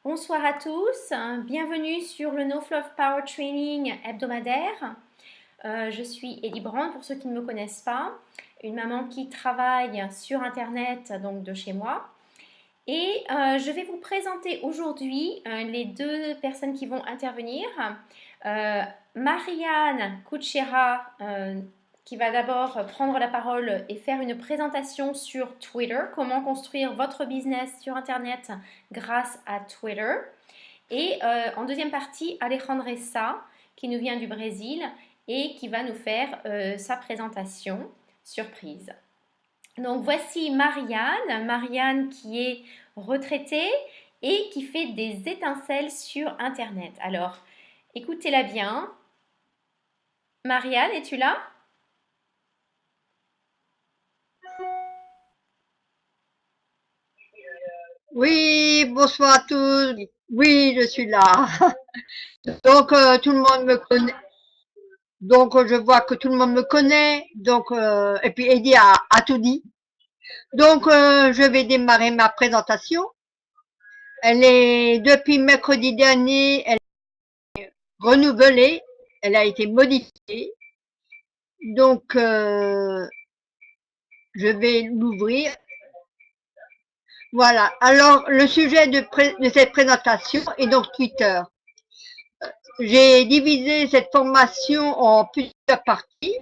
Bonsoir à tous, bienvenue sur le No Fluff Power Training hebdomadaire. Je suis Ellie Brand pour ceux qui ne me connaissent pas, une maman qui travaille sur internet donc de chez moi. Et je vais vous présenter aujourd'hui les deux personnes qui vont intervenir. Marianne Kuchera qui va d'abord prendre la parole et faire une présentation sur Twitter, comment construire votre business sur internet grâce à Twitter. Et en deuxième partie, Alejandra Sa, qui nous vient du Brésil et qui va nous faire sa présentation surprise. Donc voici Marianne qui est retraitée et qui fait des étincelles sur Internet. Alors, écoutez-la bien. Marianne, es-tu là? Oui, bonsoir à tous. Oui, je suis là. Donc, tout le monde me connaît. Donc, je vois que tout le monde me connaît. Donc, et puis Eddie a tout dit. Donc, je vais démarrer ma présentation. Elle est, depuis mercredi dernier, elle est renouvelée. Elle a été modifiée. Donc, je vais l'ouvrir. Voilà. Alors, le sujet de cette présentation est donc Twitter. J'ai divisé cette formation en plusieurs parties.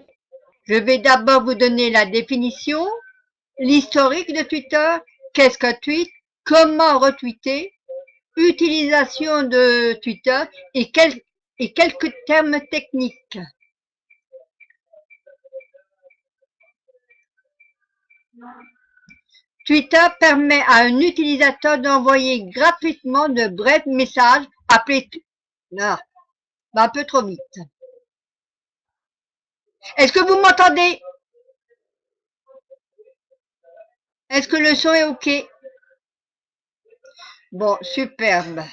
Je vais d'abord vous donner la définition, l'historique de Twitter, qu'est-ce qu'un tweet, comment retweeter, utilisation de Twitter et quelques termes techniques. Twitter permet à un utilisateur d'envoyer gratuitement de brefs messages appelés un peu trop vite. Est-ce que vous m'entendez? Est-ce que le son est OK? Bon, superbe.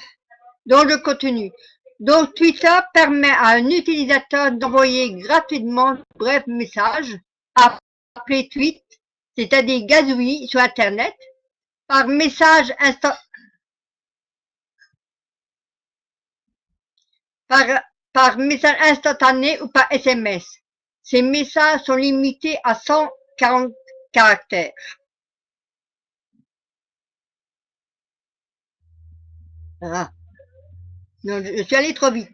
Donc, je continue. Donc, Twitter permet à un utilisateur d'envoyer gratuitement de brefs messages appelés tweets, c'est-à-dire gazouillis sur Internet, par message message instantané ou par SMS. Ces messages sont limités à 140 caractères. Ah. Non, je suis allé trop vite.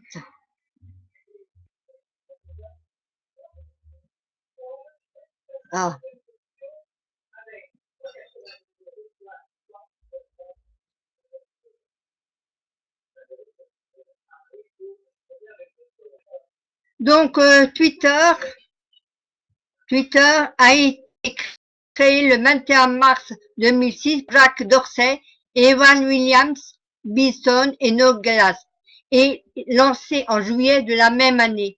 Ah. Donc, Twitter a été créé le 21 mars 2006 par Jack Dorsey, Evan Williams, Bisson et Noah Glass et lancé en juillet de la même année.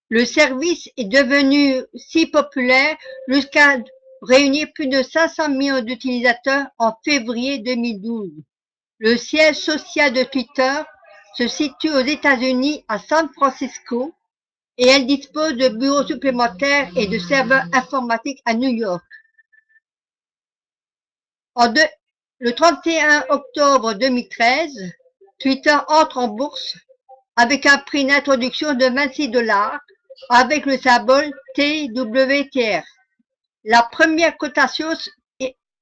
Le service est devenu si populaire jusqu'à réunir plus de 500 millions d'utilisateurs en février 2012. Le siège social de Twitter se situe aux États-Unis à San Francisco et elle dispose de bureaux supplémentaires et de serveurs informatiques à New York. Le 31 octobre 2013, Twitter entre en bourse avec un prix d'introduction de 26 $, avec le symbole TWTR. La première cotation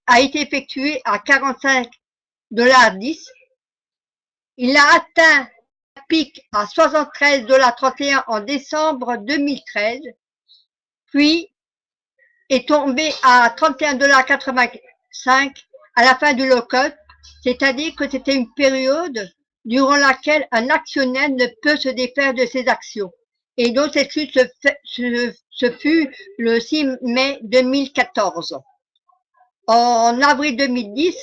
a été effectuée à 45,10 $. Il a atteint un pic à 73,31 $ en décembre 2013, puis est tombé à 31,85 $ à la fin du lock-up, c'est-à-dire que c'était une période durant laquelle un actionnaire ne peut se défaire de ses actions. Et donc cette chute ce fut le 6 mai 2014. En avril 2010,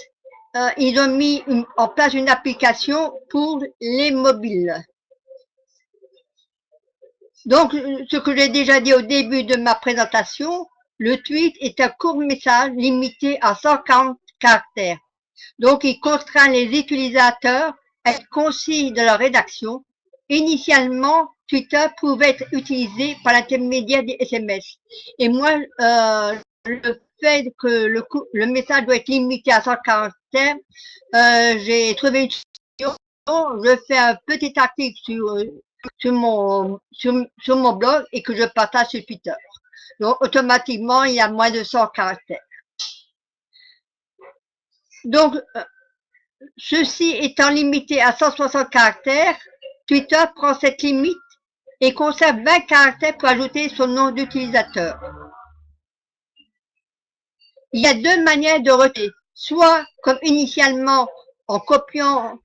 ils ont mis en place une application pour les mobiles. Donc, ce que j'ai déjà dit au début de ma présentation, le tweet est un court message limité à 140 caractères. Donc, il contraint les utilisateurs à être concis de leur rédaction. Initialement, Twitter pouvait être utilisé par l'intermédiaire des SMS. Et moi, le fait que le message doit être limité à 140 caractères, j'ai trouvé une solution je fais un petit article sur mon blog et que je partage sur Twitter. Donc, automatiquement, il y a moins de 100 caractères. Donc, ceci étant limité à 160 caractères, Twitter prend cette limite et conserve 20 caractères pour ajouter son nom d'utilisateur. Il y a deux manières de retirer, soit comme initialement en copiant-collant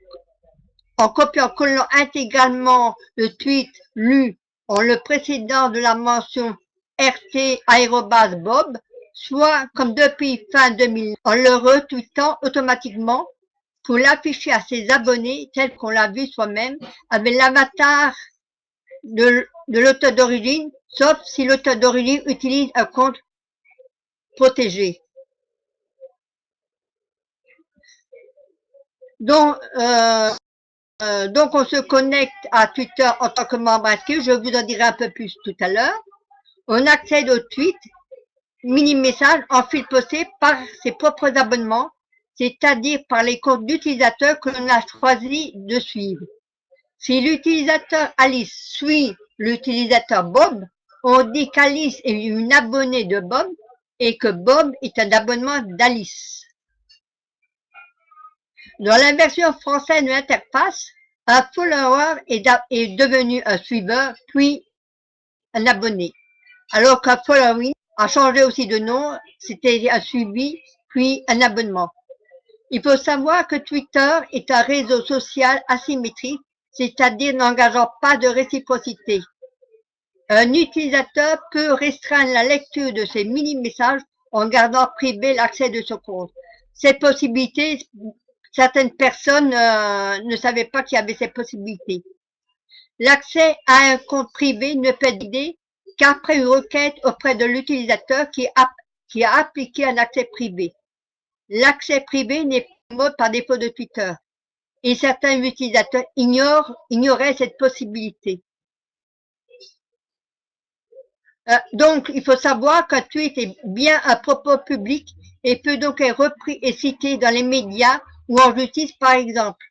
intégralement le tweet lu en le précédant de la mention rt@bob, soit comme depuis fin 2000 en le retweetant automatiquement pour l'afficher à ses abonnés tel qu'on l'a vu soi-même avec l'avatar de l'auteur d'origine, sauf si l'auteur d'origine utilise un compte protégé. Donc, on se connecte à Twitter en tant que membre inscrit, je vous en dirai un peu plus tout à l'heure. On accède au tweet, mini-message en fil posté par ses propres abonnements, c'est-à-dire par les comptes d'utilisateurs que l'on a choisi de suivre. Si l'utilisateur Alice suit l'utilisateur Bob, on dit qu'Alice est une abonnée de Bob et que Bob est un abonnement d'Alice. Dans la version française de l'interface, un follower est devenu un suiveur, puis un abonné. Alors qu'un following a changé aussi de nom, c'était un suivi, puis un abonnement. Il faut savoir que Twitter est un réseau social asymétrique, c'est-à-dire n'engageant pas de réciprocité. Un utilisateur peut restreindre la lecture de ses mini-messages en gardant privé l'accès de son compte. Cette possibilité, certaines personnes ne savaient pas qu'il y avait cette possibilité. L'accès à un compte privé ne peut être guidé qu'après une requête auprès de l'utilisateur qui a appliqué un accès privé. L'accès privé n'est pas par défaut de Twitter et certains utilisateurs ignoraient cette possibilité. Donc, il faut savoir qu'un tweet est bien un propos public et peut donc être repris et cité dans les médias ou en justice, par exemple.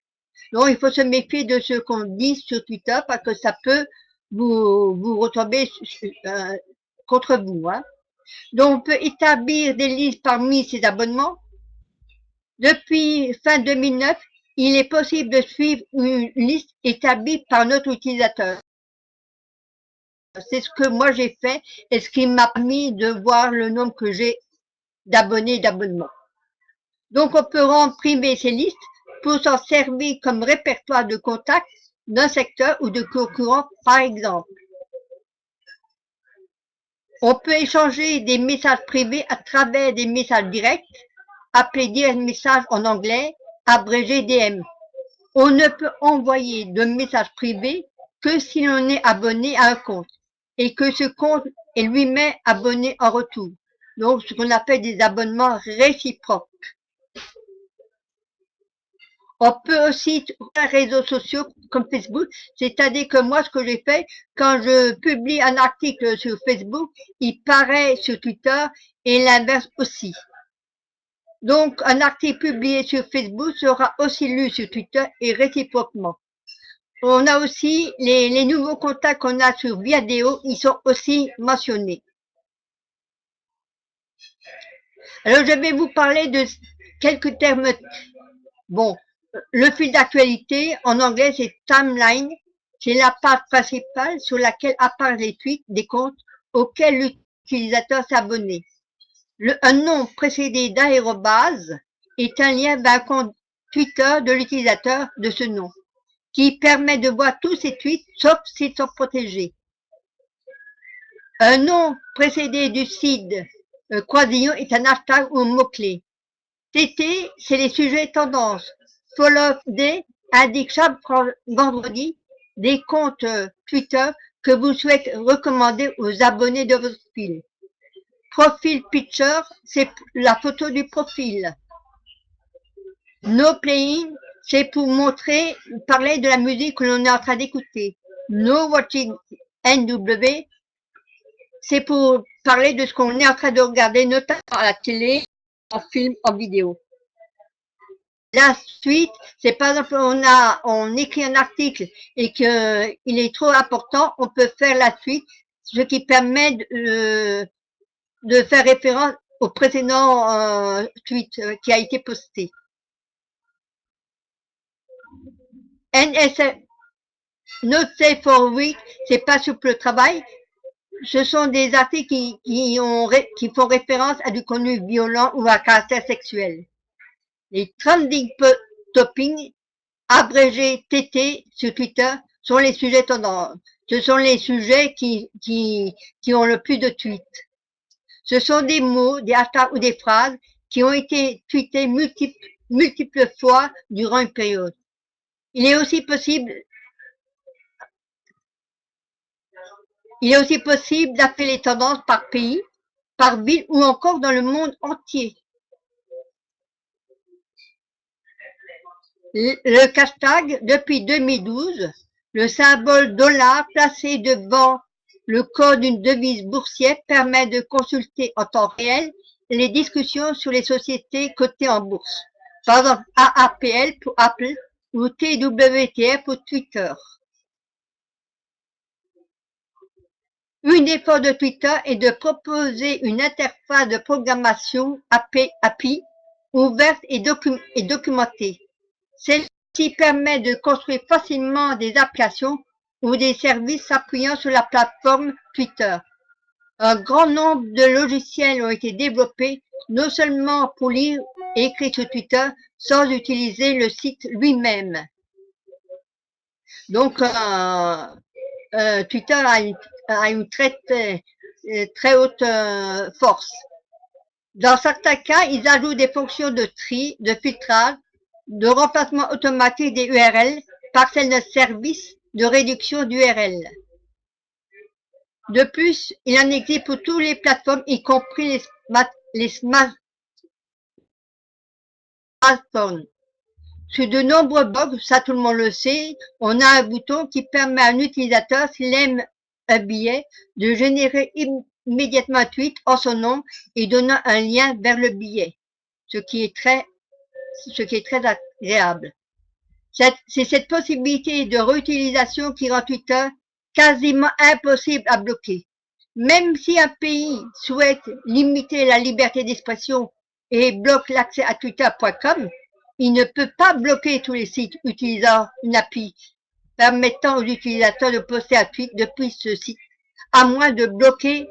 Donc, il faut se méfier de ce qu'on dit sur Twitter parce que ça peut vous retomber contre vous. Hein. Donc, on peut établir des listes parmi ses abonnements. Depuis fin 2009, il est possible de suivre une liste établie par notre utilisateur. C'est ce que moi j'ai fait et ce qui m'a permis de voir le nombre que j'ai d'abonnés et d'abonnements. Donc, on peut rendre privées ces listes pour s'en servir comme répertoire de contacts d'un secteur ou de concurrents, par exemple. On peut échanger des messages privés à travers des messages directs, appelés direct message en anglais, abrégé DM. On ne peut envoyer de messages privés que si l'on est abonné à un compte et que ce compte est lui-même abonné en retour. Donc, ce qu'on appelle des abonnements réciproques. On peut aussi trouver des réseaux sociaux comme Facebook, c'est-à-dire que moi, ce que j'ai fait, quand je publie un article sur Facebook, il paraît sur Twitter et l'inverse aussi. Donc, un article publié sur Facebook sera aussi lu sur Twitter et réciproquement. On a aussi les nouveaux contacts qu'on a sur Viadeo, ils sont aussi mentionnés. Alors, je vais vous parler de quelques termes. Bon, le fil d'actualité, en anglais, c'est timeline. C'est la page principale sur laquelle apparaissent les tweets des comptes auxquels l'utilisateur s'est abonné. Un nom précédé d'arrobase est un lien vers un compte Twitter de l'utilisateur de ce nom, qui permet de voir tous ses tweets, sauf s'ils sont protégés. Un nom précédé du site croisillon est un hashtag ou un mot-clé. TT, c'est les sujets tendances. Follow Day indique chaque vendredi des comptes Twitter que vous souhaitez recommander aux abonnés de votre fil. Profile Picture, c'est la photo du profil. No Playing, c'est pour parler de la musique que l'on est en train d'écouter. No Watching NW, c'est pour parler de ce qu'on est en train de regarder, notamment à la télé, en film, en vidéo. La suite, c'est par exemple, on écrit un article et qu'il est trop important, on peut faire la suite, ce qui permet de faire référence au précédent tweet qui a été posté. NSF, Not Safe for Week, c'est pas sur le travail. Ce sont des articles qui font référence à du contenu violent ou à caractère sexuel. Les trending topping, abrégé TT sur Twitter, sont les sujets tendances. Ce sont les sujets qui ont le plus de tweets. Ce sont des mots, des hashtags ou des phrases qui ont été tweetés multiples fois durant une période. Il est aussi possible d'appeler les tendances par pays, par ville ou encore dans le monde entier. Le hashtag, depuis 2012, le symbole dollar placé devant le code d'une devise boursière permet de consulter en temps réel les discussions sur les sociétés cotées en bourse. Par exemple, AAPL pour Apple ou TWTR pour Twitter. Une des forces de Twitter est de proposer une interface de programmation API ouverte et documentée. Celle-ci permet de construire facilement des applications ou des services s'appuyant sur la plateforme Twitter. Un grand nombre de logiciels ont été développés non seulement pour lire et écrire sur Twitter sans utiliser le site lui-même. Donc, Twitter a une très haute force. Dans certains cas, ils ajoutent des fonctions de tri, de filtrage, de remplacement automatique des URL par celles de services de réduction d'URL. De plus, il en existe pour toutes les plateformes, y compris les smartphones. Sur de nombreux blogs, ça tout le monde le sait, on a un bouton qui permet à un utilisateur, s'il aime un billet, de générer immédiatement un tweet en son nom et donnant un lien vers le billet, ce qui est très agréable. C'est cette possibilité de réutilisation qui rend Twitter quasiment impossible à bloquer. Même si un pays souhaite limiter la liberté d'expression et bloque l'accès à twitter.com, il ne peut pas bloquer tous les sites utilisant une API permettant aux utilisateurs de poster un tweet depuis ce site, à moins de bloquer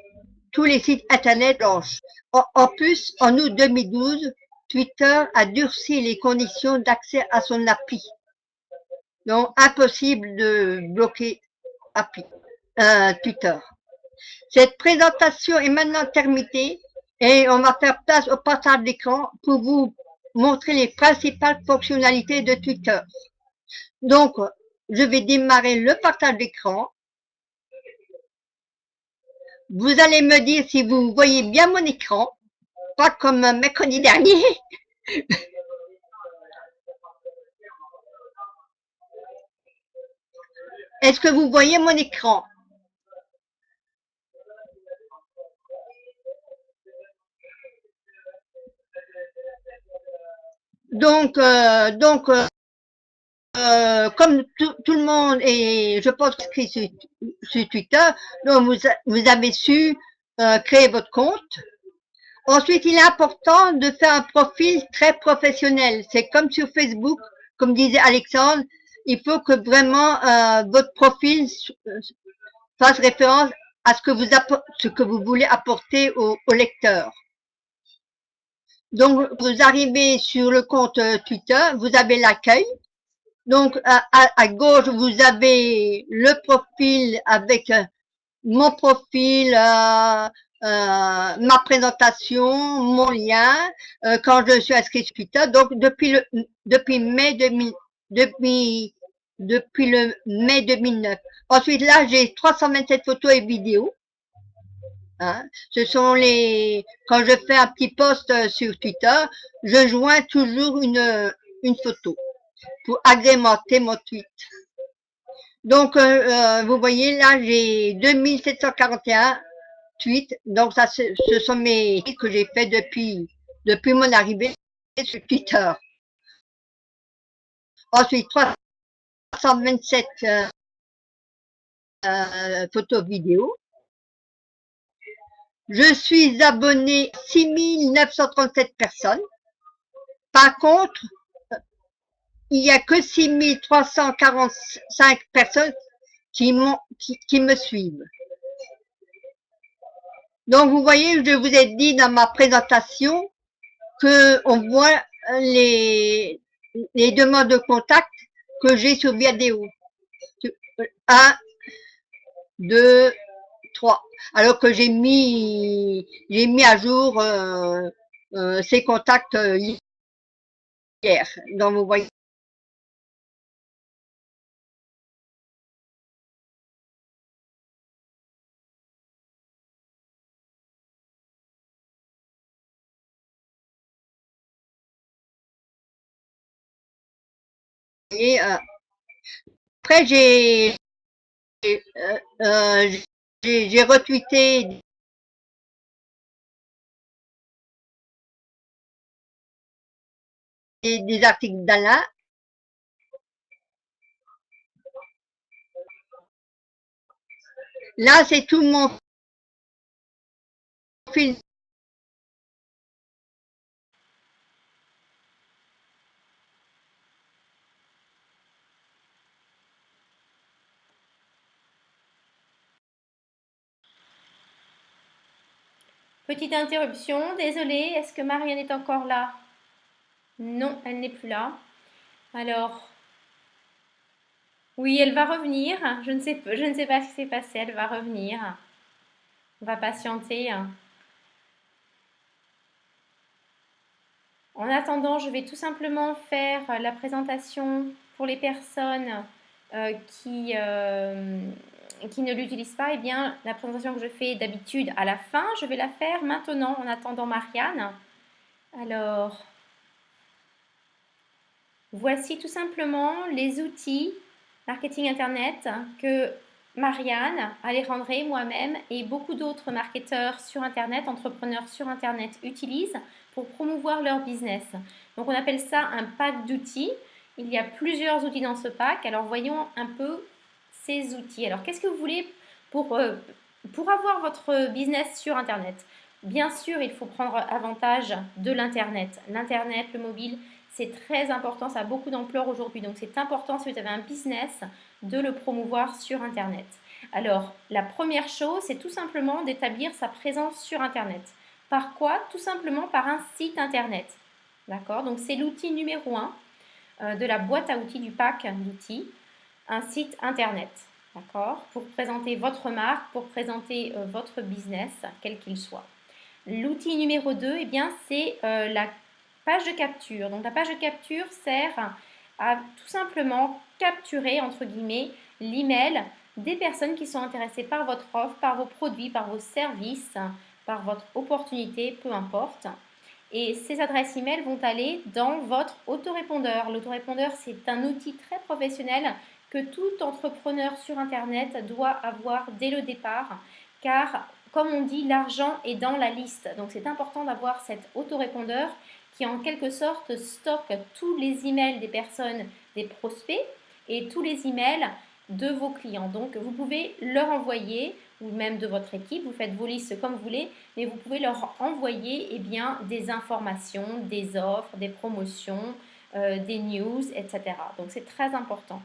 tous les sites internet blanches. En plus, en août 2012, Twitter a durci les conditions d'accès à son API. Donc, impossible de bloquer Twitter. Cette présentation est maintenant terminée et on va faire place au partage d'écran pour vous montrer les principales fonctionnalités de Twitter. Donc, je vais démarrer le partage d'écran. Vous allez me dire si vous voyez bien mon écran, pas comme mercredi dernier. Est-ce que vous voyez mon écran? Donc, comme tout le monde est, je pense, inscrit sur Twitter, donc vous avez su créer votre compte. Ensuite, il est important de faire un profil très professionnel. C'est comme sur Facebook, comme disait Alexandre, il faut que vraiment votre profil fasse référence à ce que vous voulez apporter au lecteur. Donc, vous arrivez sur le compte Twitter, vous avez l'accueil. Donc, à gauche, vous avez le profil avec mon profil, ma présentation, mon lien, quand je suis inscrit sur Twitter. Donc, depuis le mai 2009. Ensuite, là, j'ai 327 photos et vidéos. Hein. Ce sont quand je fais un petit post sur Twitter, je joins toujours une photo pour agrémenter mon tweet. Donc, vous voyez, là, j'ai 2741 tweets. Donc, ça, ce sont mes tweets que j'ai fait depuis mon arrivée sur Twitter. Ensuite, 327 photos vidéo. Je suis abonné à 6937 personnes. Par contre, il n'y a que 6345 personnes qui me suivent. Donc, vous voyez, je vous ai dit dans ma présentation qu'on voit les demandes de contact que j'ai sur Viadeo. 1, 2, 3. Alors que j'ai mis à jour ces contacts hier. Donc, vous voyez. Et après, j'ai retweeté des articles d'Alain. Là, c'est tout mon fil. Petite interruption, désolée, est-ce que Marianne est encore là? Non, elle n'est plus là. Alors, oui, elle va revenir. Je ne sais pas ce qui s'est passé, elle va revenir. On va patienter. En attendant, je vais tout simplement faire la présentation pour les personnes qui ne l'utilisent pas. Eh bien, la présentation que je fais d'habitude à la fin, je vais la faire maintenant en attendant Marianne. Alors, voici tout simplement les outils marketing Internet que Marianne, Alejandre, moi-même et beaucoup d'autres marketeurs sur Internet, entrepreneurs sur Internet utilisent pour promouvoir leur business. Donc on appelle ça un pack d'outils. Il y a plusieurs outils dans ce pack. Alors voyons un peu ces outils. Alors qu'est-ce que vous voulez pour avoir votre business sur Internet? Bien sûr, il faut prendre avantage de l'Internet. L'Internet, le mobile, c'est très important, ça a beaucoup d'ampleur aujourd'hui. Donc c'est important si vous avez un business de le promouvoir sur Internet. Alors la première chose, c'est tout simplement d'établir sa présence sur Internet. Par quoi? Tout simplement par un site Internet. D'accord? Donc c'est l'outil numéro 1 de la boîte à outils du pack d'outils, un site Internet. D'accord? Pour présenter votre marque, pour présenter votre business, quel qu'il soit. L'outil numéro 2, eh bien, c'est la page de capture. Donc la page de capture sert à tout simplement capturer, entre guillemets, l'email des personnes qui sont intéressées par votre offre, par vos produits, par vos services, par votre opportunité, peu importe. Et ces adresses email vont aller dans votre autorépondeur. L'autorépondeur, c'est un outil très professionnel que tout entrepreneur sur Internet doit avoir dès le départ, car comme on dit, l'argent est dans la liste. Donc c'est important d'avoir cet autorépondeur qui en quelque sorte stocke tous les emails des personnes, des prospects et tous les emails de vos clients. Donc vous pouvez leur envoyer, ou même de votre équipe, vous faites vos listes comme vous voulez, mais vous pouvez leur envoyer eh bien, des informations, des offres, des promotions, des news, etc. Donc c'est très important.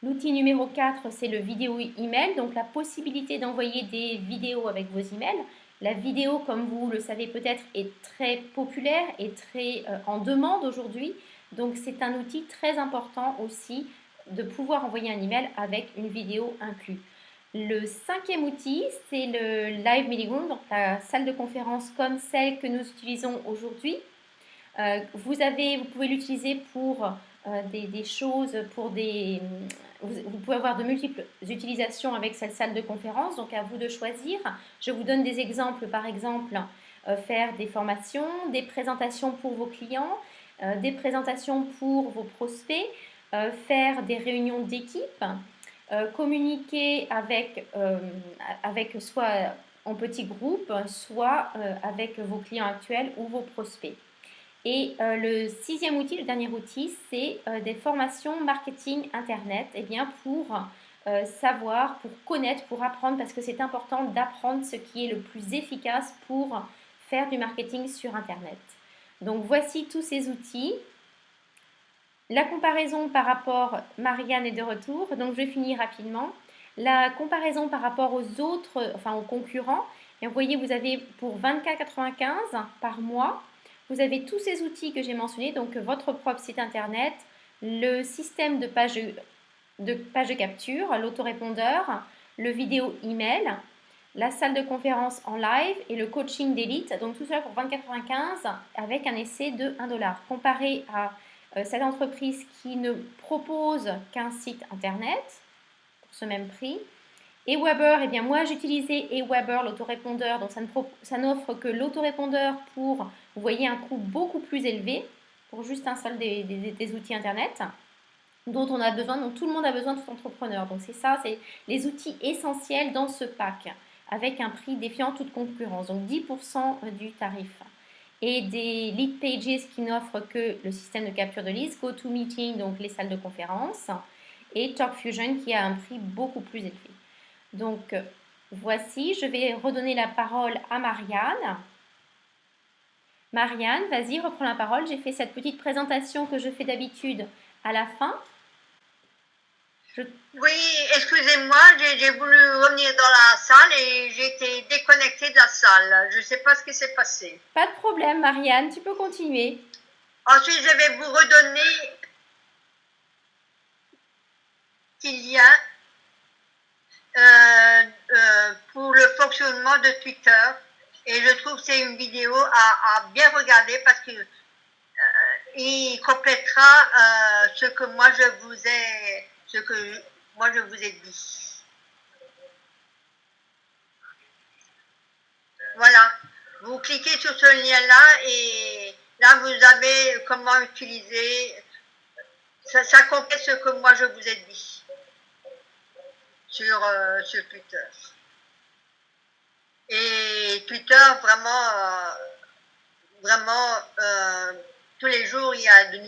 L'outil numéro 4, c'est le vidéo email, donc la possibilité d'envoyer des vidéos avec vos emails. La vidéo, comme vous le savez peut-être, est très populaire et très en demande aujourd'hui. Donc c'est un outil très important aussi de pouvoir envoyer un email avec une vidéo inclue. Le 5e outil, c'est le Live Meeting Room, donc la salle de conférence comme celle que nous utilisons aujourd'hui. Vous pouvez l'utiliser pour des choses, vous pouvez avoir de multiples utilisations avec cette salle de conférence, donc à vous de choisir. Je vous donne des exemples, par exemple, faire des formations, des présentations pour vos clients, des présentations pour vos prospects, faire des réunions d'équipe, communiquer avec soit en petits groupes, soit avec vos clients actuels ou vos prospects. Et le sixième outil, le dernier outil, c'est des formations marketing internet, et bien pour savoir, pour connaître, pour apprendre, parce que c'est important d'apprendre ce qui est le plus efficace pour faire du marketing sur internet. Donc voici tous ces outils. La comparaison par rapport, Marianne est de retour, donc je vais finir rapidement. La comparaison par rapport aux autres, enfin aux concurrents, et vous voyez, vous avez pour 24,95 par mois, vous avez tous ces outils que j'ai mentionnés, donc votre propre site internet, le système de page de capture, l'autorépondeur, le vidéo email, la salle de conférence en live et le coaching d'élite. Donc tout ça pour 20,95 avec un essai de 1 dollar. Comparé à cette entreprise qui ne propose qu'un site internet pour ce même prix. Et Weber, eh bien moi j'utilisais Weber, l'autorépondeur, donc ça n'offre que l'autorépondeur pour, vous voyez, un coût beaucoup plus élevé pour juste un seul des outils internet dont on a besoin, dont tout le monde a besoin, tout entrepreneur. Donc c'est ça, c'est les outils essentiels dans ce pack avec un prix défiant toute concurrence, donc 10% du tarif. Et des lead pages qui n'offrent que le système de capture de liste, GoToMeeting, donc les salles de conférence, et TalkFusion qui a un prix beaucoup plus élevé. Donc voici, je vais redonner la parole à Marianne. Marianne, vas-y, reprends la parole. J'ai fait cette petite présentation que je fais d'habitude à la fin. Oui, excusez-moi, j'ai voulu revenir dans la salle et j'ai été déconnectée de la salle. Je ne sais pas ce qui s'est passé. Pas de problème, Marianne, tu peux continuer. Ensuite, je vais vous redonner qu'il y a pour le fonctionnement de Twitter. Et je trouve que c'est une vidéo à bien regarder parce que il complétera ce que moi je vous ai dit. Voilà, vous cliquez sur ce lien-là et là vous avez comment utiliser. Ça complète ce que moi je vous ai dit sur Twitter. Et Twitter, vraiment, tous les jours, il y a de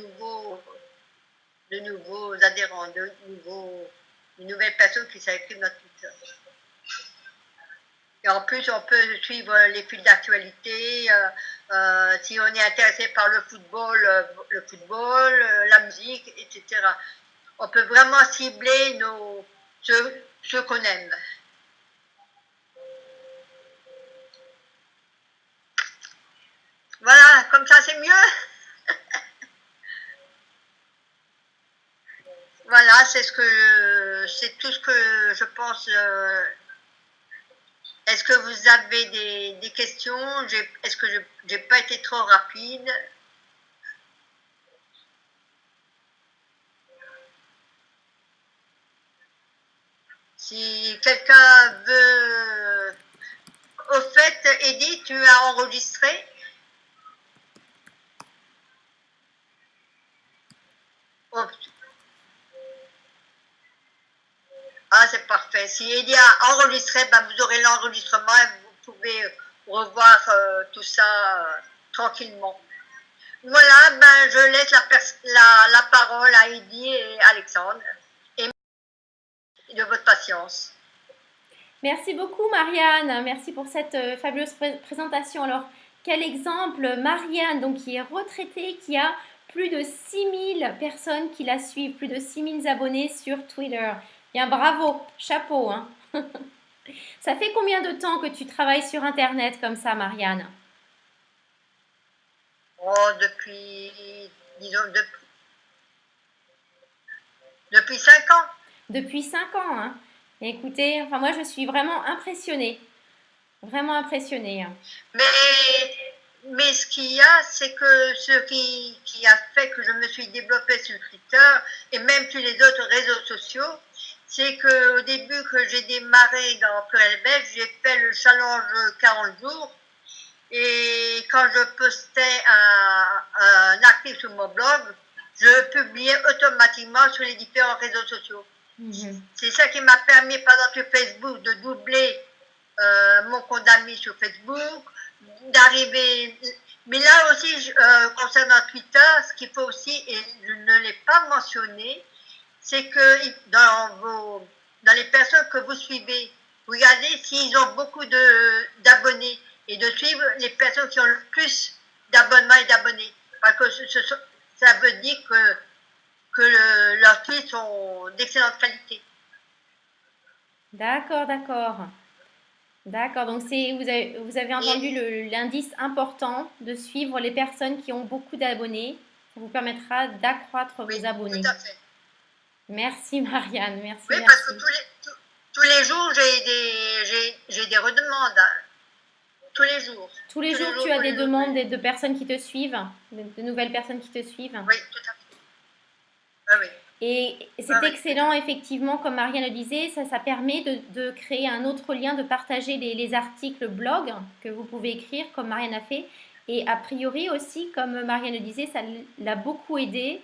nouveaux adhérents, de nouvelles personnes qui s'inscrivent dans Twitter. Et en plus, on peut suivre les fils d'actualité. Si on est intéressé par le football, la musique, etc. On peut vraiment cibler ceux qu'on aime. Voilà, comme ça c'est mieux. Voilà, c'est tout ce que je pense. Est-ce que vous avez des questions? Est-ce que je n'ai pas été trop rapide? Si quelqu'un veut... Au fait, Edith, tu as enregistré? Oh. Ah, c'est parfait. Si Edith a enregistré, ben, vous aurez l'enregistrement et vous pouvez revoir tout ça tranquillement. Voilà, ben, je laisse la parole à Edith et Alexandre. Et de votre patience. Merci beaucoup, Marianne. Merci pour cette fabuleuse présentation. Alors, quel exemple, Marianne, donc, qui est retraitée, qui a plus de 6000 personnes qui la suivent, plus de 6000 abonnés sur Twitter. Bien, bravo, chapeau. Hein. Ça fait combien de temps que tu travailles sur Internet comme ça, Marianne? Oh, disons, depuis 5 ans. Depuis 5 ans, hein. Écoutez, enfin moi je suis vraiment impressionnée. Vraiment impressionnée. Hein. Mais ce qu'il y a, c'est que ce qui a fait que je me suis développée sur Twitter et même sur les autres réseaux sociaux, c'est qu'au début que j'ai démarré dans Pluriel Belge, j'ai fait le challenge 40 jours. Et quand je postais un article sur mon blog, je publiais automatiquement sur les différents réseaux sociaux. C'est ça qui m'a permis, par exemple, sur Facebook, de doubler mon compte d'amis sur Facebook, d'arriver Mais là aussi, concernant Twitter, ce qu'il faut aussi, et je ne l'ai pas mentionné, c'est que dans les personnes que vous suivez, regardez s'ils ont beaucoup d'abonnés et de suivre les personnes qui ont le plus d'abonnements et d'abonnés. Parce que ça veut dire que leurs tweets sont d'excellente qualité. D'accord, d'accord. D'accord, donc vous avez entendu l'indice important de suivre les personnes qui ont beaucoup d'abonnés. Ça vous permettra d'accroître vos abonnés. Tout à fait. Merci Marianne, merci. Oui, merci. parce que tous les jours, j'ai des redemandes. Tous les jours. Tous les jours, tu as des demandes de personnes qui te suivent, de nouvelles personnes qui te suivent. Oui, tout à fait. Ah, oui. Et c'est excellent, effectivement, comme Marianne le disait, ça permet de créer un autre lien, de partager les articles blog que vous pouvez écrire, comme Marianne a fait. Et a priori aussi, comme Marianne le disait, ça l'a beaucoup aidé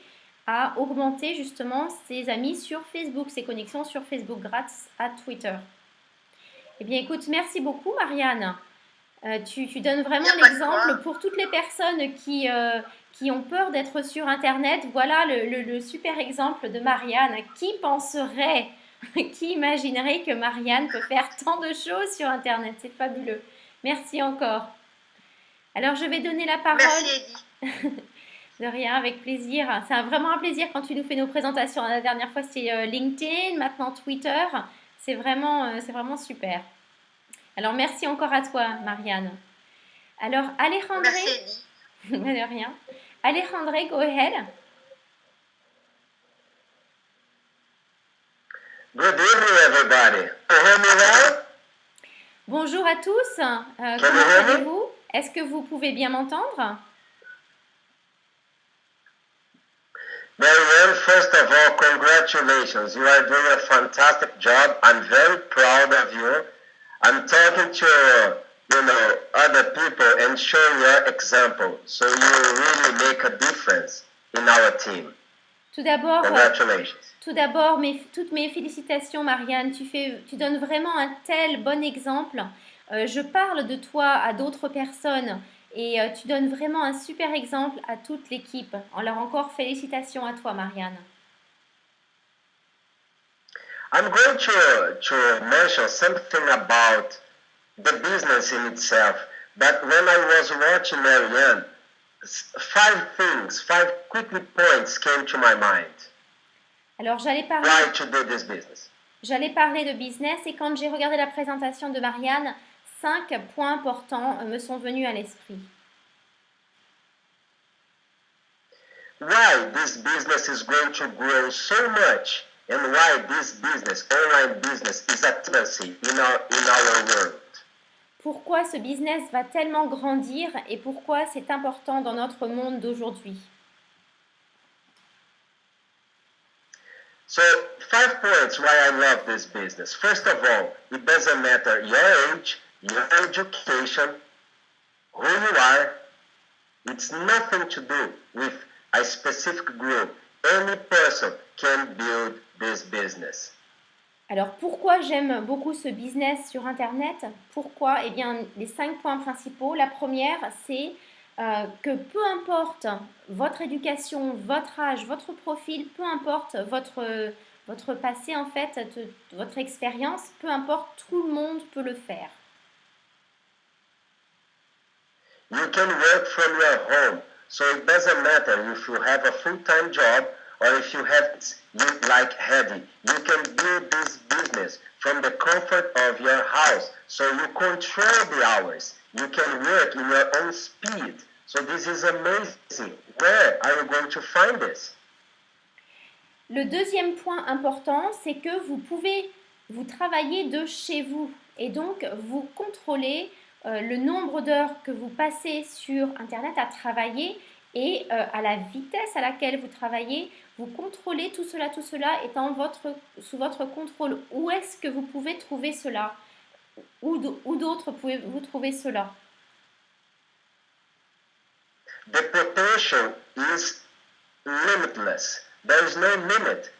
à augmenter justement ses amis sur Facebook, ses connexions sur Facebook grâce à Twitter. Eh bien, écoute, merci beaucoup, Marianne. Tu donnes vraiment l'exemple pour toutes les personnes qui ont peur d'être sur Internet. Voilà le super exemple de Marianne. Qui penserait, qui imaginerait que Marianne peut faire tant de choses sur Internet? C'est fabuleux. Merci encore. Alors, je vais donner la parole. Merci. De rien, avec plaisir. C'est vraiment un plaisir quand tu nous fais nos présentations. La dernière fois, c'était LinkedIn, maintenant Twitter. C'est vraiment super. Alors, merci encore à toi, Marianne. Alors, Alejandre... Merci. De rien. Alejandre, go ahead. Good evening, everybody. Can you hear me well? Bonjour à tous. Comment allez-vous? Est-ce que vous pouvez bien m'entendre? Very well. First of all, congratulations. You are doing a fantastic job. I'm very proud of you. I'm talking to, other people and showing your example. So you really make a difference in our team. Tout d'abord, congratulations. Toutes mes félicitations, Marianne. Tu donnes vraiment un tel bon exemple. Je parle de toi à d'autres personnes et tu donnes vraiment un super exemple à toute l'équipe. Alors encore félicitations à toi, Marianne. I'm going to mention something about the business in itself. But when I was watching Marianne, 5 quick points came to my mind. Alors j'allais parler de business et quand j'ai regardé la présentation de Marianne, 5 points importants me sont venus à l'esprit. Why this business is going to grow so much and why this business, online business, is a tendency in our world. Pourquoi ce business va tellement grandir et pourquoi c'est important dans notre monde d'aujourd'hui? So, 5 points why I love this business. First of all, it doesn't matter your age, your education, who you are. It's nothing to do with a specific group. Any person can build this business. Alors, pourquoi j'aime beaucoup ce business sur Internet? Pourquoi? Eh bien, les 5 points principaux. La première, c'est que peu importe votre éducation, votre âge, votre profil, peu importe votre passé, en fait, votre expérience, peu importe, tout le monde peut le faire. You can work from your home, so it doesn't matter if you have a full-time job or if you like Hedy. You can build this business from the comfort of your house, so you control the hours. You can work in your own speed. So this is amazing. Where are you going to find this? Le deuxième point important, c'est que vous travaillez de chez vous et donc vous contrôlez le nombre d'heures que vous passez sur Internet à travailler et à la vitesse à laquelle vous travaillez. Vous contrôlez tout cela étant sous votre contrôle. Où est-ce que vous pouvez trouver cela? Où d'autres pouvez-vous trouver cela? The potential is limitless. There is no limit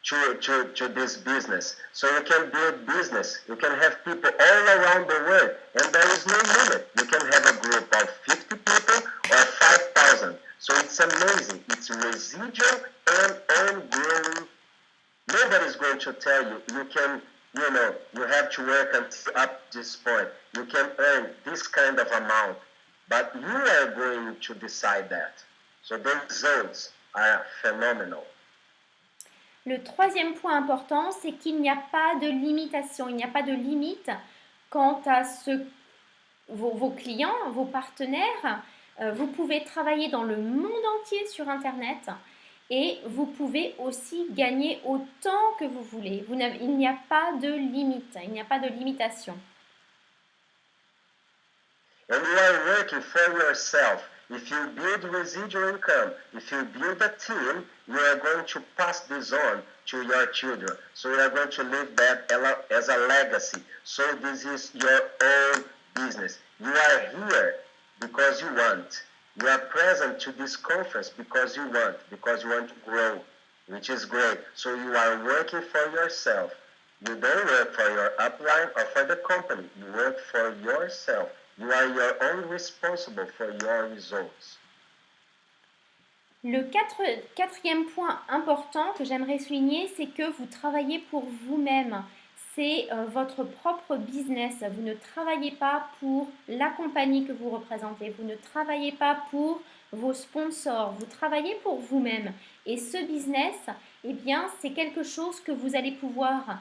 to this business. So you can build business. You can have people all around the world, and there is no limit. You can have a group of 50 people or 5,000. So it's amazing. It's residual and ongoing. Nobody's going to tell you, you have to work until up this point. You can earn this kind of amount, but you are going to decide that. So the results are phenomenal. Le troisième point important, c'est qu'il n'y a pas de limitation, il n'y a pas de limite quant à vos clients, vos partenaires. Vous pouvez travailler dans le monde entier sur Internet et vous pouvez aussi gagner autant que vous voulez. Il n'y a pas de limite, il n'y a pas de limitation. And you are working for yourself. If you build residual income, if you build a team, you are going to pass this on to your children. So you are going to leave that as a legacy. So this is your own business. You are here because you want. You are present to this conference because you want to grow, which is great. So you are working for yourself. You don't work for your upline or for the company. You work for yourself. You are your own responsible for your results. Le quatrième point important que j'aimerais souligner, c'est que vous travaillez pour vous-même. C'est votre propre business. Vous ne travaillez pas pour la compagnie que vous représentez. Vous ne travaillez pas pour vos sponsors. Vous travaillez pour vous-même. Et ce business, eh bien, c'est quelque chose que vous allez pouvoir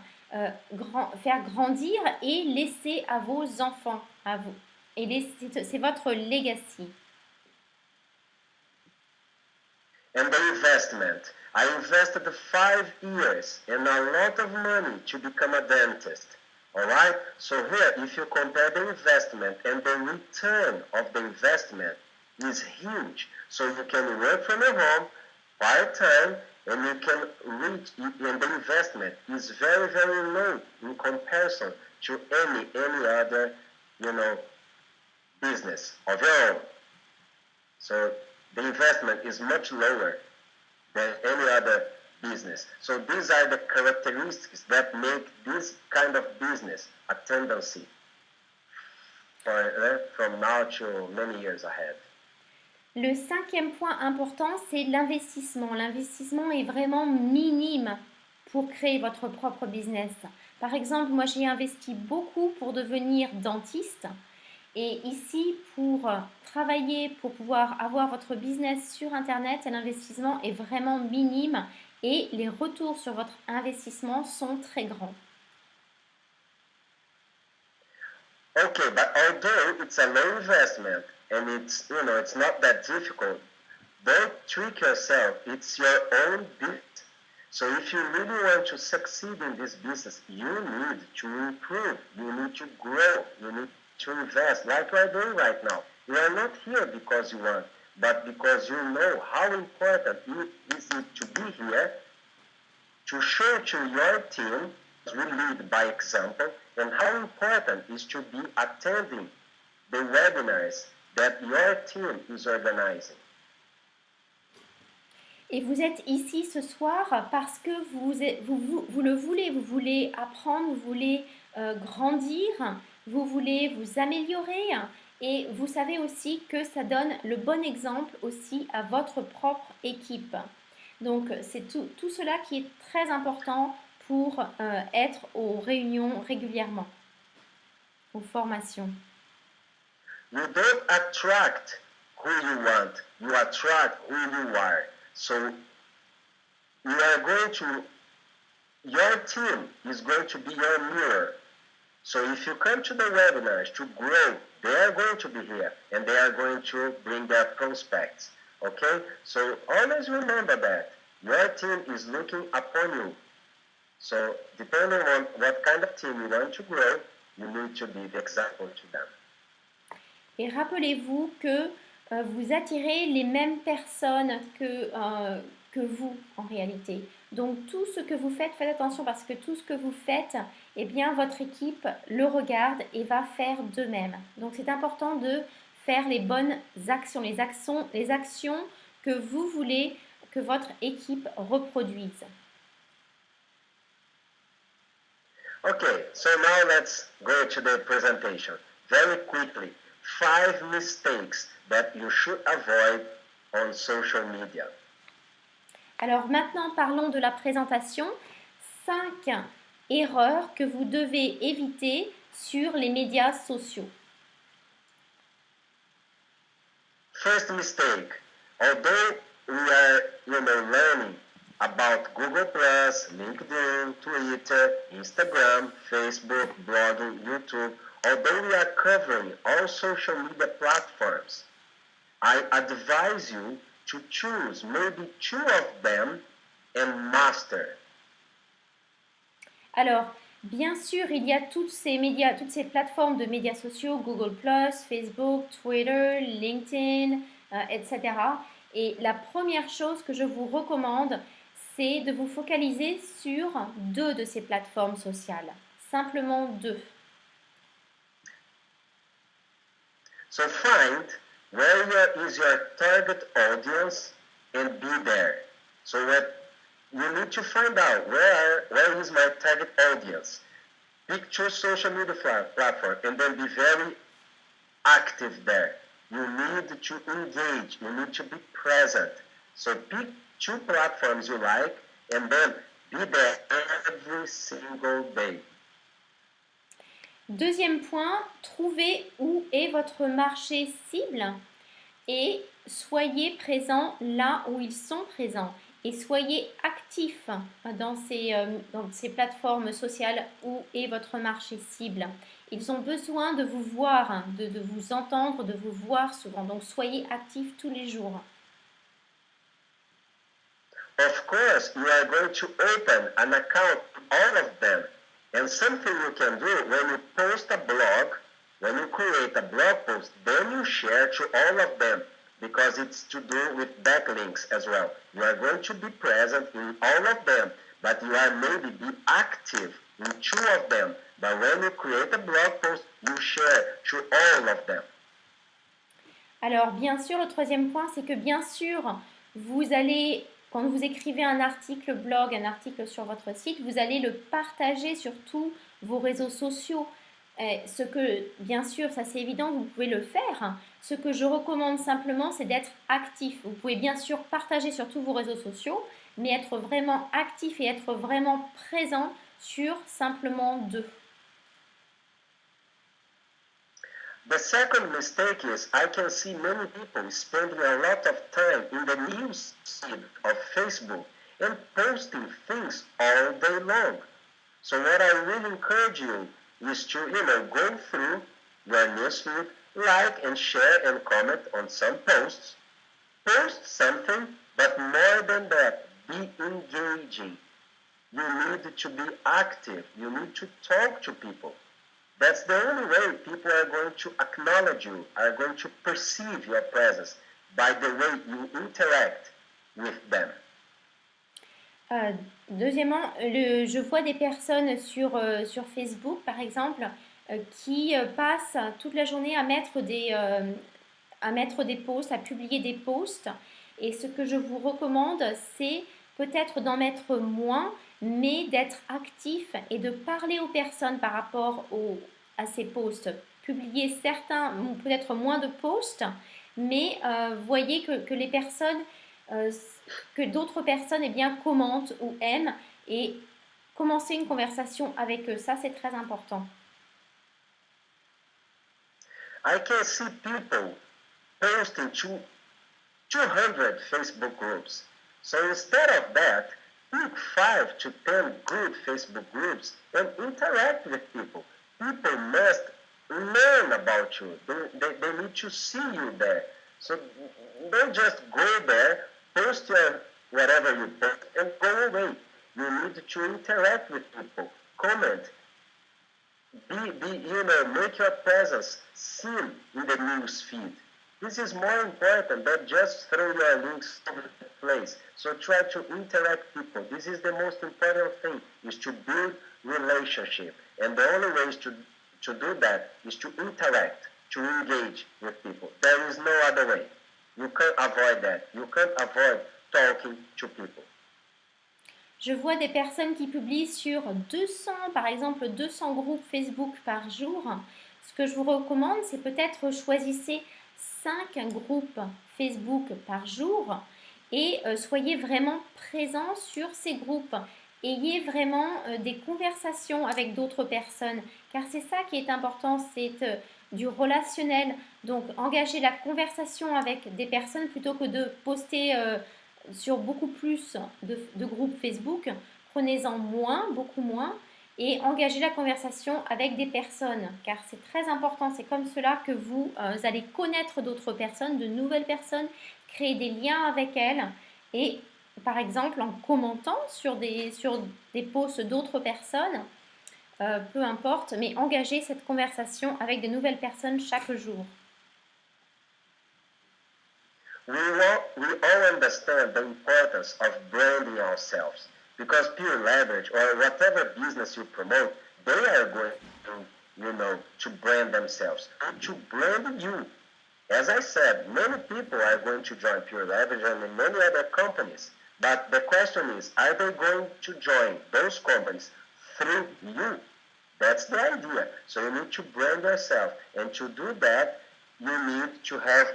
faire grandir et laisser à vos enfants, à vous. Et c'est votre legacy. And the investment. I invested 5 years and a lot of money to become a dentist. All right? So here, if you compare the investment and the return of the investment is huge. So you can work from your home part-time and you can reach, and the investment is very, very low in comparison to any other, business of your own. So the investment is much lower than any other business. So these are the characteristics that make this kind of business a tendency from now to many years ahead. Le cinquième point important, c'est l'investissement. L'investissement est vraiment minime pour créer votre propre business. Par exemple, moi j'ai investi beaucoup pour devenir dentiste. Et ici, pour travailler, pour pouvoir avoir votre business sur Internet, l'investissement est vraiment minime et les retours sur votre investissement sont très grands. Okay, but although it's a low investment and it's not that difficult, don't trick yourself. It's your own bit. So if you really want to succeed in this business, you need to improve. You need to grow. You need to invest like you are doing right now. You are not here because you want, but because you know how important it is to be here, to show to your team, we lead by example, and how important it is to be attending the webinars that your team is organizing. Et vous êtes ici ce soir parce que vous le voulez, vous voulez apprendre, vous voulez grandir, vous voulez vous améliorer et vous savez aussi que ça donne le bon exemple aussi à votre propre équipe. Donc c'est tout cela qui est très important pour être aux réunions régulièrement, aux formations. You don't attract who you want, you attract who you are. So your team is going to be your mirror. So if you come to the webinars to grow, they are going to be here and they are going to bring their prospects. Okay? So always remember that your team is looking upon you. So depending on what kind of team you want to grow, you need to be the example to them. Et rappelez-vous que vous attirez les mêmes personnes que vous en réalité. Donc tout ce que vous faites, faites attention parce que tout ce que vous faites, eh bien votre équipe le regarde et va faire de même. Donc c'est important de faire les bonnes actions, les actions que vous voulez que votre équipe reproduise. Okay, so now let's go to the presentation very quickly. 5 mistakes that you should avoid on social media. Alors maintenant, parlons de la présentation. 5 erreurs que vous devez éviter sur les médias sociaux. First mistake, although we are, learning about Google+, LinkedIn, Twitter, Instagram, Facebook, blogging, YouTube, although we are covering all social media platforms, I advise you to choose maybe 2 of them and master. Alors, bien sûr, il y a toutes ces médias, toutes ces plateformes de médias sociaux, Google+, Facebook, Twitter, LinkedIn, etc. Et la première chose que je vous recommande, c'est de vous focaliser sur 2 de ces plateformes sociales. Simplement 2. So find where is your target audience and be there. So you need to find out where is my target audience. Pick 2 social media platform and then be very active there. You need to engage. You need to be present. So pick 2 platforms you like and then be there every single day. Deuxième point, trouvez où est votre marché cible et soyez présent là où ils sont présents et soyez actifs dans ces plateformes sociales où est votre marché cible. Ils ont besoin de vous voir, de vous entendre, de vous voir souvent. Donc soyez actifs tous les jours. Of course, you are going to open an account to all of them. And something you can do when you post a blog, when you create a blog post, then you share to all of them because it's to do with backlinks as well. You are going to be present in all of them, but you are maybe be active in 2 of them. But when you create a blog post, you share to all of them. Alors, bien sûr, le troisième point, c'est que bien sûr, vous allez, quand vous écrivez un article blog, un article sur votre site, vous allez le partager sur tous vos réseaux sociaux. Ce que, bien sûr, ça c'est évident, vous pouvez le faire. Ce que je recommande simplement, c'est d'être actif. Vous pouvez bien sûr partager sur tous vos réseaux sociaux, mais être vraiment actif et être vraiment présent sur simplement 2. The second mistake is I can see many people spending a lot of time in the news feed of Facebook and posting things all day long. So what I really encourage you is to, go through your newsfeed, like and share and comment on some posts. Post something, but more than that, be engaging. You need to be active. You need to talk to people. That's the only way people are going to acknowledge you, are going to perceive your presence by the way you interact with them. Deuxièmement, je vois des personnes sur Facebook, par exemple, qui passent toute la journée à mettre des posts, à publier des posts. Et ce que je vous recommande, c'est peut-être d'en mettre moins, mais d'être actif et de parler aux personnes par rapport à ces posts. Publier certains, peut-être moins de posts, mais voyez que les personnes, que d'autres personnes commentent ou aiment et commencer une conversation avec eux. Ça, c'est très important. I can see people posting 200 Facebook groups. So instead of that, pick 5 to 10 good Facebook groups and interact with people. People must learn about you. They need to see you there. So don't just go there, post your whatever you post, and go away. You need to interact with people, comment, make your presence seen in the news feed. This is more important than just throw your links to the place. So try to interact with people. This is the most important thing, is to build relationship. And the only way is to do that is to interact, to engage with people. There is no other way. You can't avoid that. You can't avoid talking to people. Je vois des personnes qui publient sur 200, par exemple 200 groupes Facebook par jour. Ce que je vous recommande, c'est peut-être choisissez 5 groupes Facebook par jour et soyez vraiment présent sur ces groupes. Ayez vraiment des conversations avec d'autres personnes, car c'est ça qui est important, c'est du relationnel. Donc, engagez la conversation avec des personnes plutôt que de poster sur beaucoup plus de groupes Facebook. Prenez-en moins, beaucoup moins, et engagez la conversation avec des personnes, car c'est très important. C'est comme cela que vous allez connaître d'autres personnes, de nouvelles personnes, créer des liens avec elles, et par exemple en commentant sur des posts d'autres personnes, peu importe, mais engagez cette conversation avec de nouvelles personnes chaque jour. We all understand the importance of branding ourselves because Pure Leverage or whatever business you promote, they are going to brand themselves, to brand you. As I said, many people are going to join Pure Leverage and many other companies. But the question is, are they going to join those companies through you? That's the idea. So you need to brand yourself. And to do that, you need to have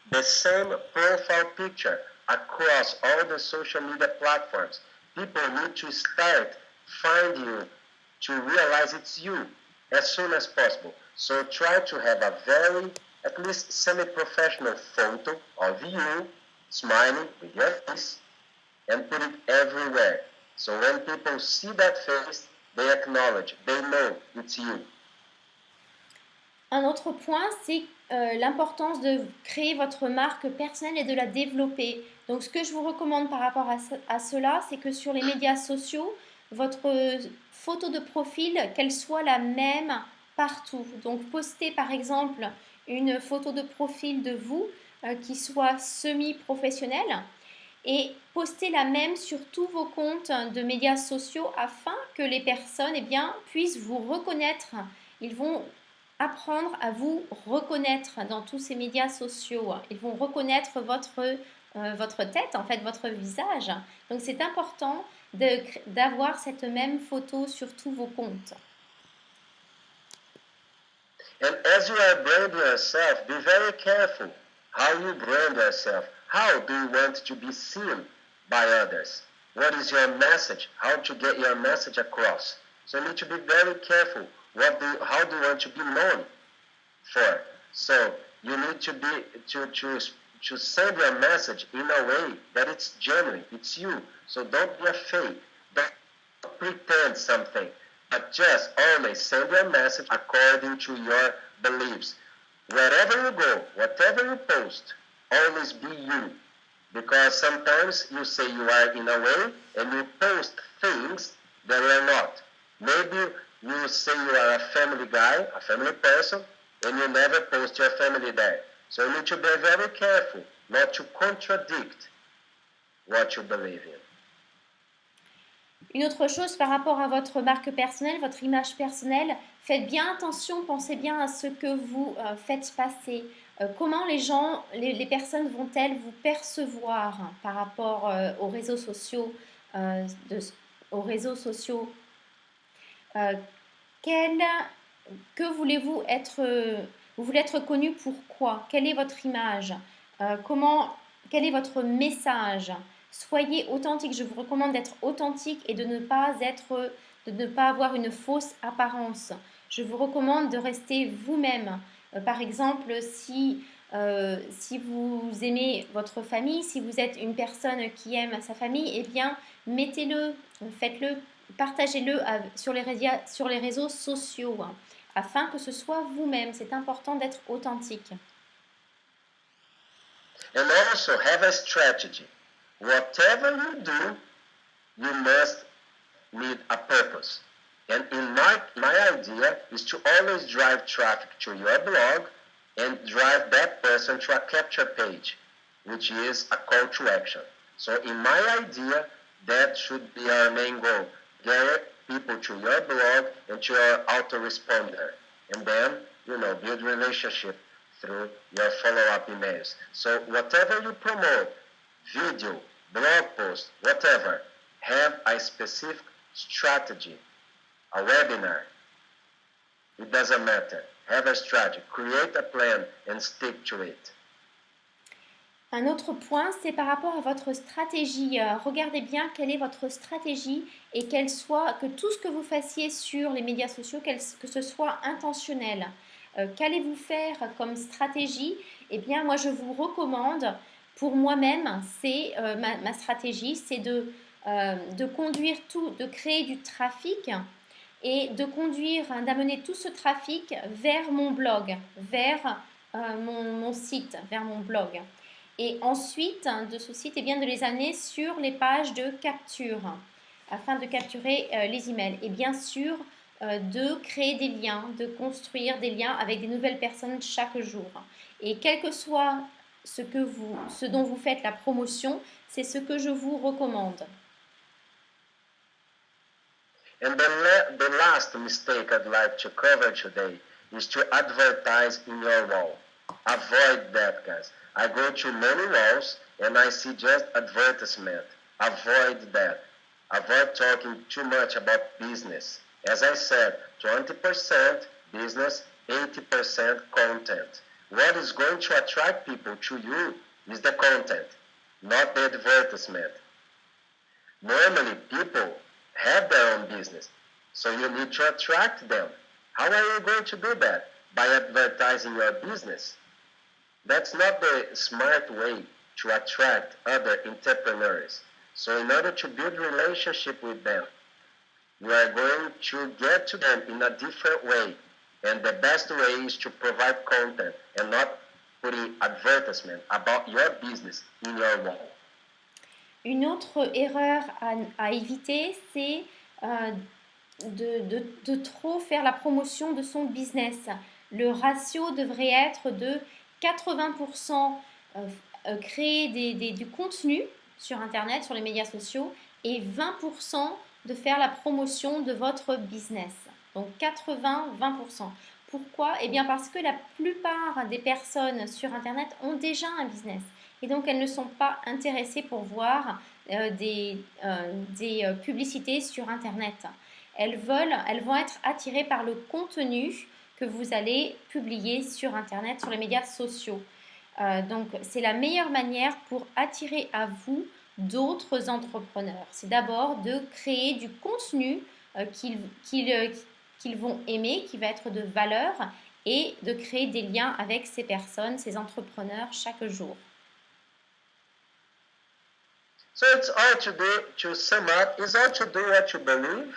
the same profile picture across all the social media platforms. People need to start find you to realize it's you as soon as possible. So try to have a very, at least semi-professional photo of you smiling with your face and put it everywhere. So when people see that face, they acknowledge, they know it's you. Un autre point, c'est l'importance de créer votre marque personnelle et de la développer. Donc, ce que je vous recommande par rapport à cela, c'est que sur les médias sociaux, votre photo de profil, qu'elle soit la même partout. Donc, postez par exemple une photo de profil de vous qui soit semi-professionnelle et postez la même sur tous vos comptes de médias sociaux afin que les personnes puissent vous reconnaître. Ils vont apprendre à vous reconnaître dans tous ces médias sociaux. Ils vont reconnaître votre tête, en fait, votre visage. Donc, c'est important d'avoir cette même photo sur tous vos comptes. And as you are branding yourself, be very careful how you brand yourself. How do you want to be seen by others? What is your message? How to get your message across? So you need to be very careful. How do you want to be known for? So you need to be to send your message in a way that it's genuine, it's you. So don't be a fake. Don't pretend something, but just always send your message according to your beliefs. Wherever you go, whatever you post, always be you. Because sometimes you say you are in a way and you post things that you are not. Maybe you say you are a family guy, a family person, and you never post your family there. So you need to be very careful not to contradict what you believe in. Une autre chose par rapport à votre marque personnelle, votre image personnelle, faites bien attention, pensez bien à ce que vous faites passer. Comment les personnes vont-elles vous percevoir par rapport aux réseaux sociaux, que voulez-vous être vous voulez être connu pour quoi? Quelle est votre image? Quel est votre message? Soyez authentique. Je vous recommande d'être authentique et de ne pas avoir une fausse apparence. Je vous recommande de rester vous-même. Par exemple, si vous aimez votre famille, si vous êtes une personne qui aime sa famille, eh bien, mettez-le, faites-le, partagez-le sur les réseaux sociaux, afin que ce soit vous-même. C'est important d'être authentique. And also have a strategy. Whatever you do, you must need a purpose. And in my idea is to always drive traffic to your blog and drive that person to a capture page, which is a call to action. So in my idea, that should be our main goal. Get people to your blog and to your autoresponder. And then, build relationship through your follow-up emails. So whatever you promote, video, blog post, whatever, have a specific strategy, a webinar, It doesn't matter. Have a strategy. Create a plan and stick to it. Un autre point, c'est par rapport à votre stratégie. Regardez bien quelle est votre stratégie et que tout ce que vous fassiez sur les médias sociaux, que ce soit intentionnel. Qu'allez-vous faire comme stratégie? Eh bien, moi, je vous recommande, pour moi-même, c'est ma stratégie, c'est de conduire tout, de créer du trafic et d'amener tout ce trafic vers mon blog, vers mon site, vers mon blog. Et ensuite, de ce site, de les amener sur les pages de capture, afin de capturer les emails. Et bien sûr, de créer des liens, de construire des liens avec des nouvelles personnes chaque jour. Et quel que soit ce dont vous faites la promotion, c'est ce que je vous recommande. And the last mistake I'd like to cover today is to advertise in your wall. Avoid that, guys. I go to many walls and I see just advertisement. Avoid that. Avoid talking too much about business. As I said, 20% business, 80% content. What is going to attract people to you is the content, not the advertisement. Normally, people have their own business, so you need to attract them. How are you going to do that? By advertising your business. That's not the smart way to attract other entrepreneurs. So in order to build relationship with them, you are going to get to them in a different way. And the best way is to provide content and not putting advertisement about your business in your wall. Une autre erreur à éviter, c'est de trop faire la promotion de son business. Le ratio devrait être de 80% créer du contenu sur Internet, sur les médias sociaux, et 20% de faire la promotion de votre business. Donc 80-20%. Pourquoi? Eh bien parce que la plupart des personnes sur Internet ont déjà un business. Et donc elles ne sont pas intéressées pour voir des publicités sur Internet. Elles vont être attirées par le contenu que vous allez publier sur Internet, sur les médias sociaux. Donc c'est la meilleure manière pour attirer à vous d'autres entrepreneurs. C'est d'abord de créer du contenu qu'ils vont aimer, qui va être de valeur, et de créer des liens avec ces personnes, ces entrepreneurs chaque jour. So it's all to do, to sum up, is all to do what you believe.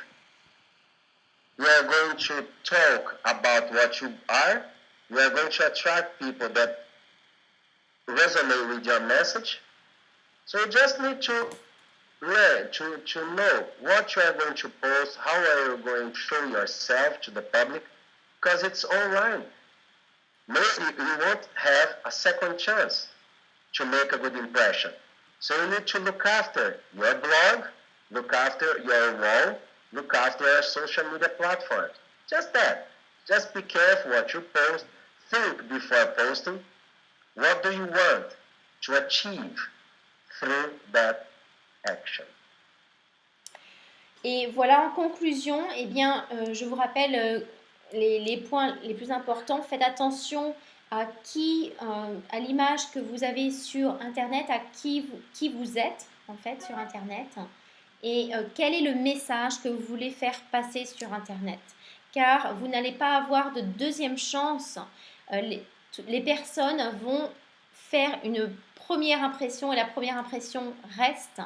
We are going to talk about what you are. We are going to attract people that resonate with your message. So you just need to learn, to know what you are going to post, how are you going to show yourself to the public, because it's online. Maybe you won't have a second chance to make a good impression. So you need to look after your blog, look after your wall, look after your social media platforms. Just that. Just be careful what you post. Think before posting. What do you want to achieve through that action? Et voilà, en conclusion, eh bien, je vous rappelle les points les plus importants. Faites attention à à l'image que vous avez sur Internet, à qui vous êtes en fait sur Internet, et quel est le message que vous voulez faire passer sur Internet. Car vous n'allez pas avoir de deuxième chance. Les personnes vont faire une première impression et la première impression reste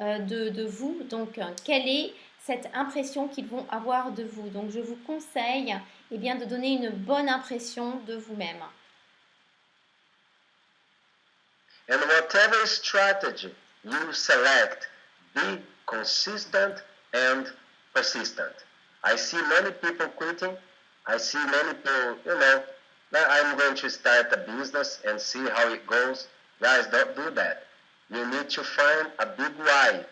de vous. Donc, quelle est cette impression qu'ils vont avoir de vous? Donc, je vous conseille bien, de donner une bonne impression de vous-même. And whatever strategy you select, be consistent and persistent. I see many people quitting. I see many people, I'm going to start a business and see how it goes. Guys, don't do that. You need to find a big why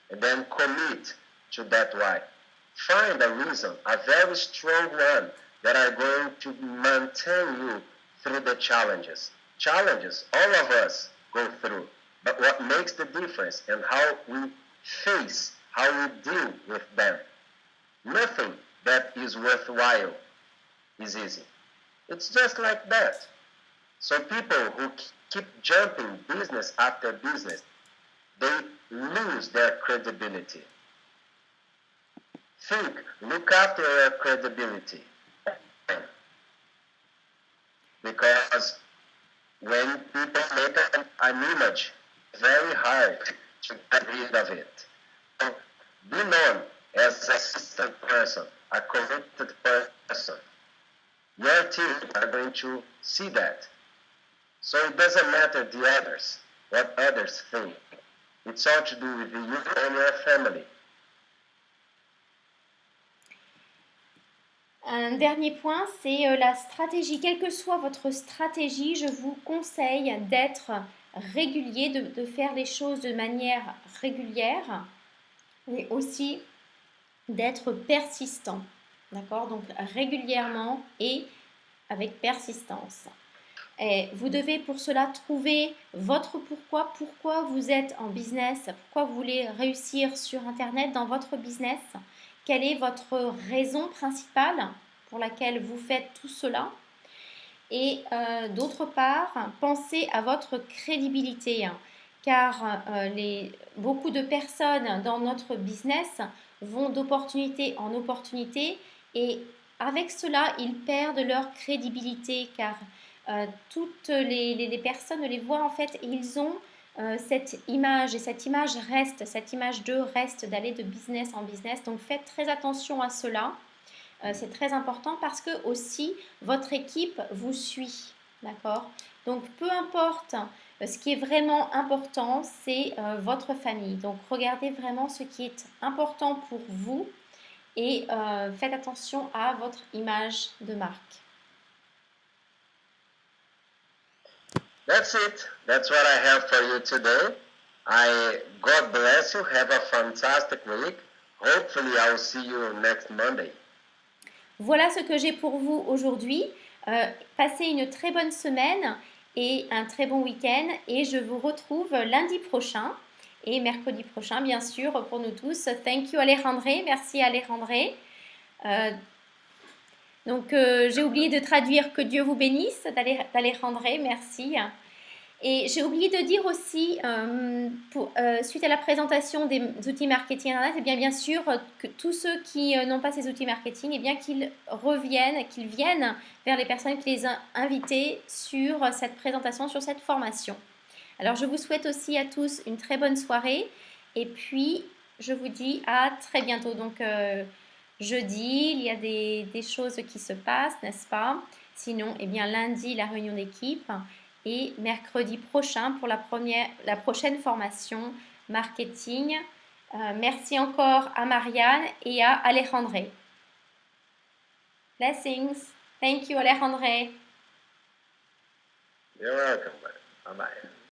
and then commit to that why. Find a reason, a very strong one that are going to maintain you through the challenges. Challenges, all of us go through. But what makes the difference and how we face, how we deal with them. Nothing that is worthwhile is easy. It's just like that. So people who keep jumping business after business, they lose their credibility. Look after your credibility. Because when people make an image, it's very hard to get rid of it. So be known as a system person, a committed person. Your team are going to see that. So it doesn't matter the others, what others think. It's all to do with you and your family. Un dernier point, c'est la stratégie. Quelle que soit votre stratégie, je vous conseille d'être régulier, de faire les choses de manière régulière et aussi d'être persistant. D'accord? Donc régulièrement et avec persistance. Et vous devez pour cela trouver votre pourquoi vous êtes en business, pourquoi vous voulez réussir sur Internet dans votre business. Quelle est votre raison principale pour laquelle vous faites tout cela? Et d'autre part, pensez à votre crédibilité, car beaucoup de personnes dans notre business vont d'opportunité en opportunité et avec cela, ils perdent leur crédibilité car toutes les personnes les voient en fait et ils ont cette image et cette image d'eux reste d'aller de business en business. Donc faites très attention à cela. C'est très important parce que aussi votre équipe vous suit. D'accord? Donc peu importe, ce qui est vraiment important, c'est votre famille. Donc regardez vraiment ce qui est important pour vous et faites attention à votre image de marque. That's it. That's what I have for you today. God bless you. Have a fantastic week. Hopefully, I will see you next Monday. Voilà ce que j'ai pour vous aujourd'hui. Passez une très bonne semaine et un très bon week-end et je vous retrouve lundi prochain et mercredi prochain bien sûr pour nous tous. Thank you Alejandré, merci Alejandré. Donc j'ai oublié de traduire que Dieu vous bénisse d'Alejandré, merci. Et j'ai oublié de dire aussi, suite à la présentation des outils marketing Internet, et bien sûr, que tous ceux qui n'ont pas ces outils marketing, et bien qu'ils viennent vers les personnes qui les ont invités sur cette présentation, sur cette formation. Alors, je vous souhaite aussi à tous une très bonne soirée et puis je vous dis à très bientôt. Donc, jeudi, il y a des choses qui se passent, n'est-ce pas? Sinon, eh bien, lundi, la réunion d'équipe. Et mercredi prochain pour la prochaine formation marketing. Merci encore à Marianne et à Alejandré. Blessings. Thank you, Alejandré. You're welcome. Bye-bye.